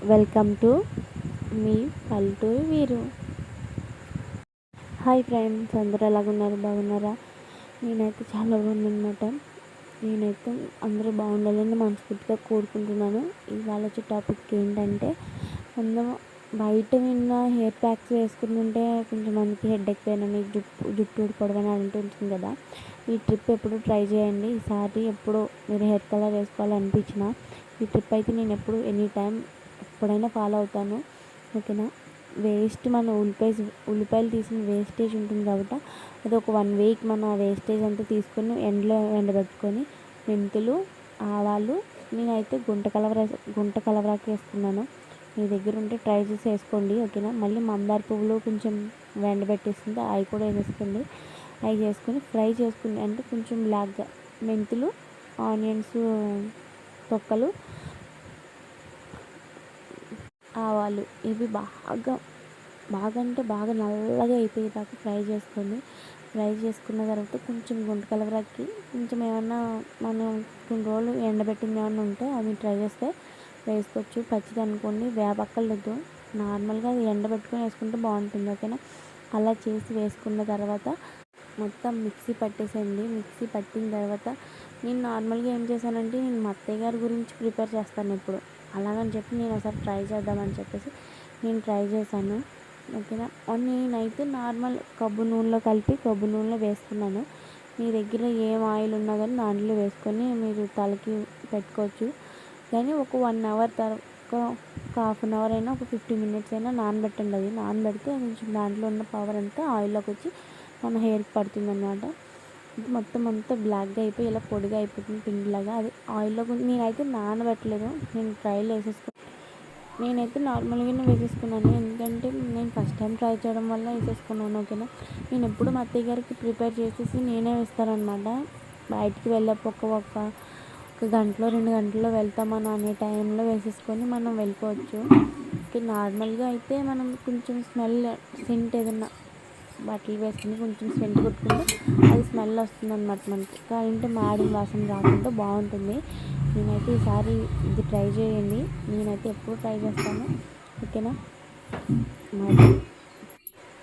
Welcome to me పల్లెటూరు వీరు. Hi friends, అందరూ ఎలాగున్నారు? బాగున్నారా? నేనైతే చాలా బాగున్నానమాట. నేనైతే అందరూ బాగుండాలని మనస్ఫూర్తిగా కోరుకుంటున్నాను. ఇవాళ వచ్చే టాపిక్ ఏంటంటే, అందరం బయట విన్న హెయిర్ ప్యాక్స్ వేసుకుంటుంటే కొంచెం మందికి హెడేక్ పెయిన్ అని, జుట్టు ఊడిపోవడం అని అంటుంటుంది కదా. ఈ ట్రిప్ ఎప్పుడు ట్రై చేయండి. ఈసారి ఎప్పుడు మీరు హెయిర్ కలర్ వేసుకోవాలనిపించిన ఈ ట్రిప్ అయితే నేను ఎప్పుడు ఎనీ టైం ఎప్పుడైనా ఫాలో అవుతాను. ఓకేనా. వేస్ట్ మన ఉల్లిపాయలు తీసిన వేస్టేజ్ ఉంటుంది కాబట్టి అది ఒక 1 వీక్ మన వేస్టేజ్ అంతా తీసుకొని ఎండబెట్టుకొని మెంతులు, ఆవాలు, నేనైతే గుంట కలవరాకు వేసుకున్నాను. మీ దగ్గర ఉంటే ట్రై చేసి వేసుకోండి. ఓకేనా. మళ్ళీ మందార పువ్వులు కొంచెం ఎండబెట్టేసింది, అవి కూడా వేసేసుకోండి. అవి చేసుకొని ఫ్రై చేసుకుని, అంటే కొంచెం బ్లాక్గా మెంతులు, ఆనియన్స్ తొక్కలు, ఆవాలు ఇవి బాగా అంటే బాగా నల్లగా అయిపోయేదాకా ఫ్రై చేసుకోండి. ఫ్రై చేసుకున్న తర్వాత కొంచెం గుంట కలవరాకి కొంచెం ఏమన్నా మనం కొన్ని రోజులు ఎండబెట్టింది ఏమన్నా ఉంటే అవి ట్రై చేస్తే వేసుకోవచ్చు. పచ్చిది అనుకోండి, వేపక్కర్లేదు, నార్మల్గా అది ఎండబెట్టుకొని వేసుకుంటే బాగుంటుంది. ఓకేనా. అలా చేసి వేసుకున్న తర్వాత మొత్తం మిక్సీ పట్టేసేయండి. మిక్సీ పట్టిన తర్వాత నేను నార్మల్గా ఏం చేశానంటే, నేను మా అత్తయ్య గారి గురించి ప్రిపేర్ చేస్తాను ఇప్పుడు, అలాగని చెప్పి నేను ఒకసారి ట్రై చేద్దామని చెప్పేసి నేను ట్రై చేశాను. ఓకేనా. నేనైతే నార్మల్ కొబ్బరి నూనెలో వేసుకున్నాను. మీ దగ్గర ఏం ఆయిల్ ఉన్నా కానీ దాంట్లో వేసుకొని మీరు తలకి పెట్టుకోవచ్చు. కానీ ఒక 1 అవర్ ఒక హాఫ్ అన్ అవర్ అయినా, ఒక 15 మినిట్స్ అయినా నానబెట్టండి. అది నానబెడితే కొంచెం దాంట్లో ఉన్న పవర్ అంతా ఆయిల్లోకి వచ్చి మన హెయిర్కి పడుతుంది అన్నమాట. ఇది మొత్తం అంతా బ్లాక్గా అయిపోయి ఇలా పొడిగా అయిపోతుంది, పిండిలాగా. అది ఆయిల్లో నేనైతే నానబెట్టలేదు, నేను ట్రైలో నేనైతే నార్మల్గానే వేసేసుకున్నాను. ఎందుకంటే నేను ఫస్ట్ టైం ట్రై చేయడం వల్ల వేసేసుకున్నాను. ఓకేనా. నేను ఎప్పుడు మా అత్తయ్య గారికి ప్రిపేర్ చేసేసి నేనే వేస్తానన్నమాట. బయటికి వెళ్ళకపోక ఒక గంటలో 2 గంటల్లో వెళ్తామని అనే టైంలో వేసేసుకొని మనం వెళ్ళిపోవచ్చు. నార్మల్గా అయితే మనం కొంచెం సెంట్ ఏదన్నా బట్టలు వేసుకుని కొంచెం సెంట్ కొట్టుకుంటే అది స్మెల్ వస్తుంది అన్నమాట మనకి. కావాలంటే మాడిన వాసన రాకుండా బాగుంటుంది. నేనైతే ఈసారి ఇది ట్రై చేయండి. నేనైతే ఎప్పుడు ట్రై చేస్తాను. ఓకేనా. మరి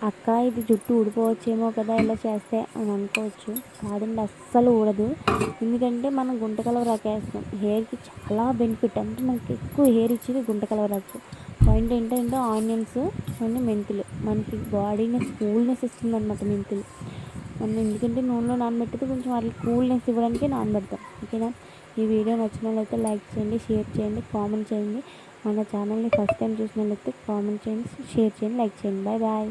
అక్క, ఇది జుట్టు ఊడిపోవచ్చేమో కదా ఇలా చేస్తే అని అనుకోవచ్చు. కాదండి, అస్సలు ఊడదు. ఎందుకంటే మనం గుంట కలవరాకు వేస్తాం. హెయిర్కి చాలా బెనిఫిట్. అంటే మనకి ఎక్కువ హెయిర్ ఇచ్చేది గుంట కలవరాకు. పాయింట్ ఏంటంటే ఆనియన్స్ అండ్ మెంతులు మనకి బాడీని కూల్నెస్ ఇస్తుంది అన్నమాట. మెంతులు మనం ఎందుకంటే నూనెలో నానబెట్టితే కొంచెం వాటికి కూల్నెస్ ఇవ్వడానికి నానబెడతాం. ఓకేనా. ఈ వీడియో నచ్చిన వాళ్ళైతే లైక్ చేయండి, షేర్ చేయండి, కామెంట్ చేయండి. మన ఛానల్ని ఫస్ట్ టైం చూసిన వాళ్ళైతే కామెంట్ చేయండి, షేర్ చేయండి, లైక్ చేయండి. Bye bye.